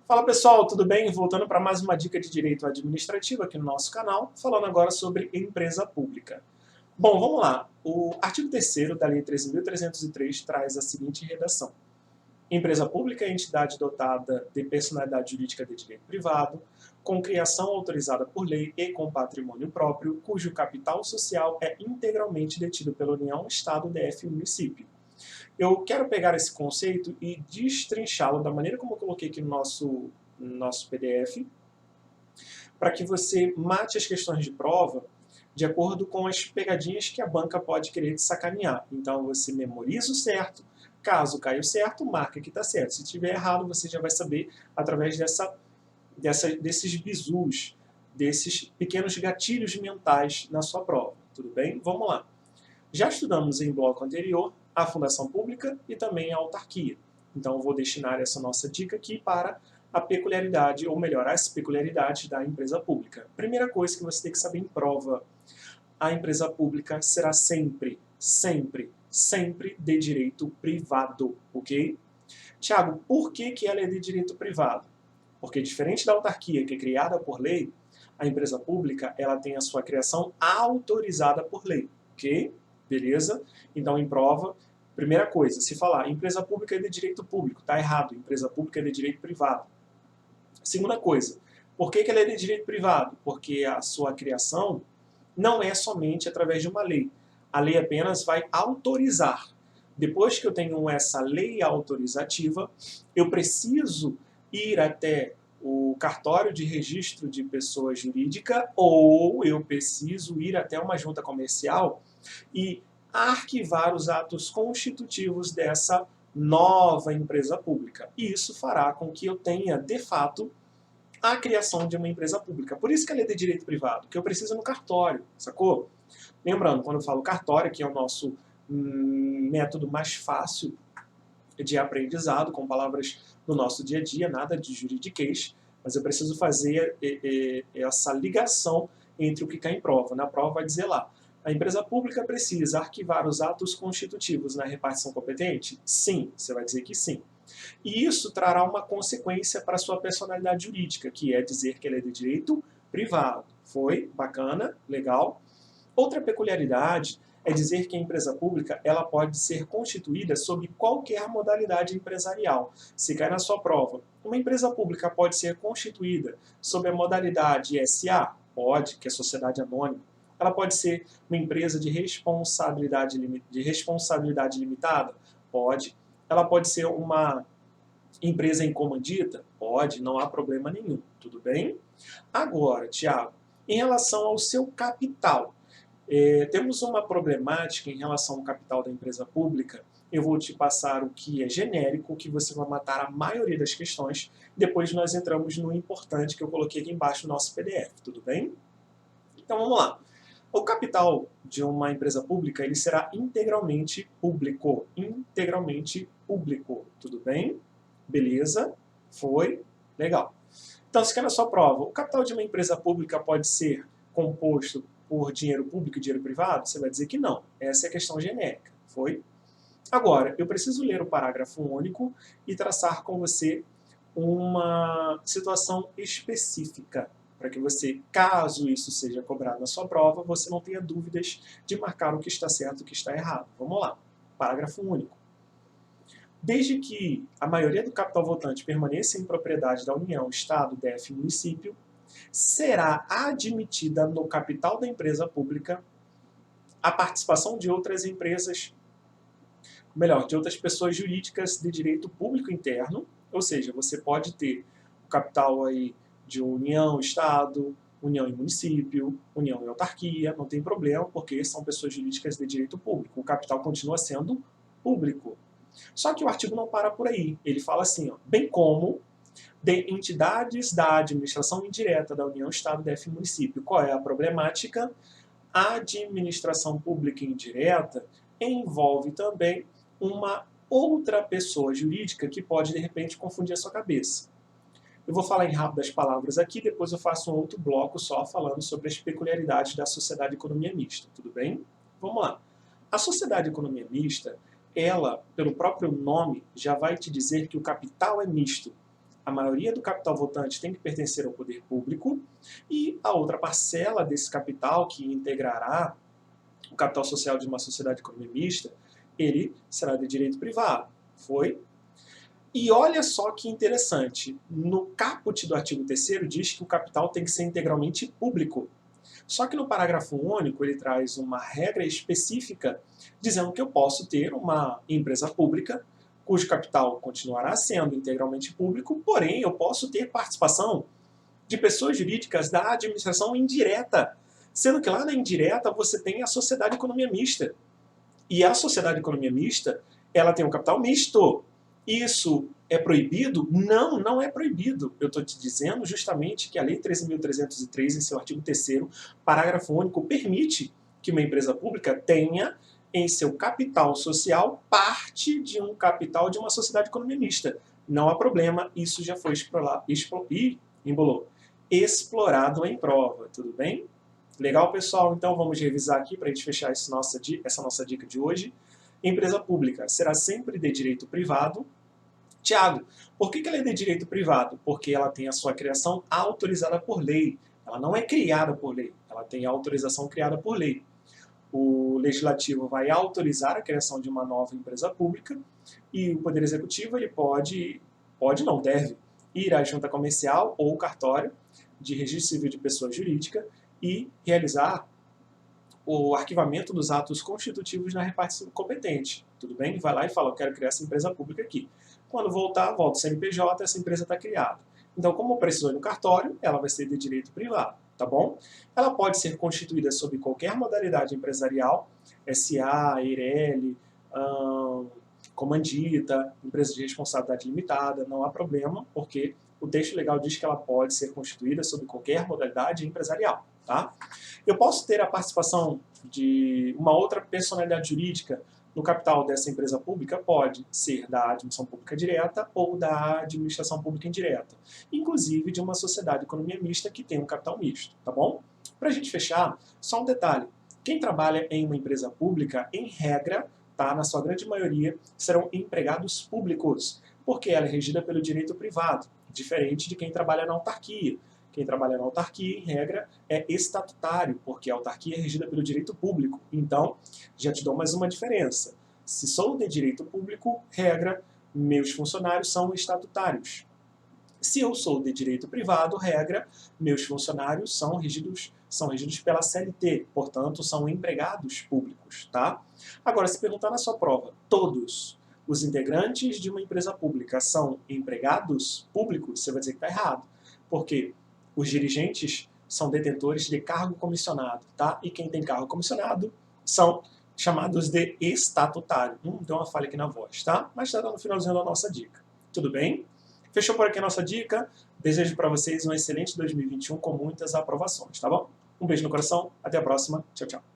Fala pessoal, tudo bem? Voltando para mais uma dica de direito administrativo aqui no nosso canal, falando agora sobre empresa pública. Bom, vamos lá. O artigo 3º da Lei 13.303 traz a seguinte redação. Empresa pública é entidade dotada de personalidade jurídica de direito privado, com criação autorizada por lei e com patrimônio próprio, cujo capital social é integralmente detido pela União, Estado, DF e município. Eu quero pegar esse conceito e destrinchá-lo da maneira como eu coloquei aqui no nosso PDF, para que você mate as questões de prova de acordo com as pegadinhas que a banca pode querer te sacanear. Então você memoriza o certo, caso caia o certo, marca que está certo. Se tiver errado, você já vai saber através desses bizus, desses pequenos gatilhos mentais na sua prova. Tudo bem? Vamos lá. Já estudamos em bloco anterior a fundação pública e também a autarquia. Então eu vou destinar essa nossa dica aqui para a peculiaridade, ou melhor, as peculiaridades da empresa pública. Primeira coisa que você tem que saber em prova, a empresa pública será sempre de direito privado, ok? Tiago, por que ela é de direito privado? Porque diferente da autarquia, que é criada por lei, a empresa pública ela tem a sua criação autorizada por lei, ok? Beleza? Então, em prova, primeira coisa, se falar empresa pública é de direito público, está errado, empresa pública é de direito privado. Segunda coisa, por que ela é de direito privado? Porque a sua criação não é somente através de uma lei. A lei apenas vai autorizar. Depois que eu tenho essa lei autorizativa, eu preciso ir até o cartório de registro de pessoa jurídica ou eu preciso ir até uma junta comercial e arquivar os atos constitutivos dessa nova empresa pública. E isso fará com que eu tenha, de fato, a criação de uma empresa pública. Por isso que ela é de direito privado, que eu preciso no cartório, sacou? Lembrando, quando eu falo cartório, que é o nosso método mais fácil de aprendizado, com palavras do nosso dia a dia, nada de juridiquês, mas eu preciso fazer essa ligação entre o que cai em prova. Na prova vai dizer lá, a empresa pública precisa arquivar os atos constitutivos na repartição competente? Sim, você vai dizer que sim. E isso trará uma consequência para a sua personalidade jurídica, que é dizer que ela é de direito privado. Foi? Bacana? Legal? Outra peculiaridade é dizer que a empresa pública ela pode ser constituída sob qualquer modalidade empresarial. Se cai na sua prova, uma empresa pública pode ser constituída sob a modalidade SA? Pode, que é sociedade anônima. Ela pode ser uma empresa de responsabilidade limitada? Pode. Ela pode ser uma empresa em comandita? Pode, não há problema nenhum. Tudo bem? Agora, Tiago, em relação ao seu capital, temos uma problemática em relação ao capital da empresa pública. Eu vou te passar o que é genérico, que você vai matar a maioria das questões. Depois nós entramos no importante que eu coloquei aqui embaixo no nosso PDF, tudo bem? Então vamos lá. O capital de uma empresa pública ele será integralmente público. Integralmente público, tudo bem? Beleza? Foi? Legal. Então, se quer na sua prova, o capital de uma empresa pública pode ser composto por dinheiro público e dinheiro privado? Você vai dizer que não. Essa é a questão genérica. Foi? Agora, eu preciso ler o parágrafo único e traçar com você uma situação específica, para que você, caso isso seja cobrado na sua prova, você não tenha dúvidas de marcar o que está certo e o que está errado. Vamos lá. Parágrafo único. Desde que a maioria do capital votante permaneça em propriedade da União, Estado, DF e município, será admitida no capital da empresa pública a participação de outras empresas, melhor, de outras pessoas jurídicas de direito público interno, ou seja, você pode ter o capital aí de União, Estado, União e município, União e autarquia, não tem problema, porque são pessoas jurídicas de direito público. O capital continua sendo público. Só que o artigo não para por aí. Ele fala assim, ó, bem como de entidades da administração indireta da União, Estado, DF e município. Qual é a problemática? A administração pública indireta envolve também uma outra pessoa jurídica que pode, de repente, confundir a sua cabeça. Eu vou falar em rápidas palavras aqui, depois eu faço um outro bloco só falando sobre as peculiaridades da sociedade de economia mista, tudo bem? Vamos lá. A sociedade de economia mista, ela, pelo próprio nome, já vai te dizer que o capital é misto. a maioria do capital votante tem que pertencer ao poder público e a outra parcela desse capital que integrará o capital social de uma sociedade de economia mista, ele será de direito privado. Foi? E olha só que interessante, no caput do artigo 3º diz que o capital tem que ser integralmente público. Só que no parágrafo único ele traz uma regra específica dizendo que eu posso ter uma empresa pública cujo capital continuará sendo integralmente público, porém eu posso ter participação de pessoas jurídicas da administração indireta, sendo que lá na indireta você tem a sociedade de economia mista. E a sociedade de economia mista, ela tem um capital misto. Isso é proibido? Não, não é proibido. Eu estou te dizendo justamente que a Lei 13.303, em seu artigo 3º, parágrafo único, permite que uma empresa pública tenha em seu capital social parte de um capital de uma sociedade de economia mista. Não há problema, isso já foi explorado em prova, tudo bem? Legal, pessoal? Então vamos revisar aqui para a gente fechar essa nossa dica de hoje. Empresa pública será sempre de direito privado. Tiago, por que ela é de direito privado? Porque ela tem a sua criação autorizada por lei. Ela não é criada por lei, ela tem a autorização criada por lei. O Legislativo vai autorizar a criação de uma nova empresa pública e o Poder Executivo ele deve ir à junta comercial ou cartório de registro civil de pessoa jurídica e realizar o arquivamento dos atos constitutivos na repartição competente. Tudo bem? Vai lá e fala, eu quero criar essa empresa pública aqui. Quando volta o CNPJ, essa empresa está criada. Então, como precisou ir no cartório, ela vai ser de direito privado, tá bom? Ela pode ser constituída sob qualquer modalidade empresarial, SA, EIRELI, comandita, empresa de responsabilidade limitada, não há problema, porque o texto legal diz que ela pode ser constituída sob qualquer modalidade empresarial, tá? Eu posso ter a participação de uma outra personalidade jurídica no capital dessa empresa pública? Pode ser da administração pública direta ou da administração pública indireta, inclusive de uma sociedade de economia mista que tem um capital misto, tá bom? Para a gente fechar, só um detalhe. Quem trabalha em uma empresa pública, em regra, tá, na sua grande maioria, serão empregados públicos, porque ela é regida pelo direito privado, diferente de quem trabalha na autarquia. Quem trabalha na autarquia, em regra, é estatutário, porque a autarquia é regida pelo direito público. Então, já te dou mais uma diferença. Se sou de direito público, regra, meus funcionários são estatutários. Se eu sou de direito privado, regra, meus funcionários são regidos pela CLT, portanto, são empregados públicos, tá? Agora, se perguntar na sua prova, todos os integrantes de uma empresa pública são empregados públicos, você vai dizer que está errado. Porque os dirigentes são detentores de cargo comissionado, tá? E quem tem cargo comissionado são chamados de estatutário. Deu uma falha aqui na voz, tá? Mas está no finalzinho da nossa dica. Tudo bem? Fechou por aqui a nossa dica. Desejo para vocês um excelente 2021 com muitas aprovações, tá bom? Um beijo no coração, até a próxima. Tchau, tchau.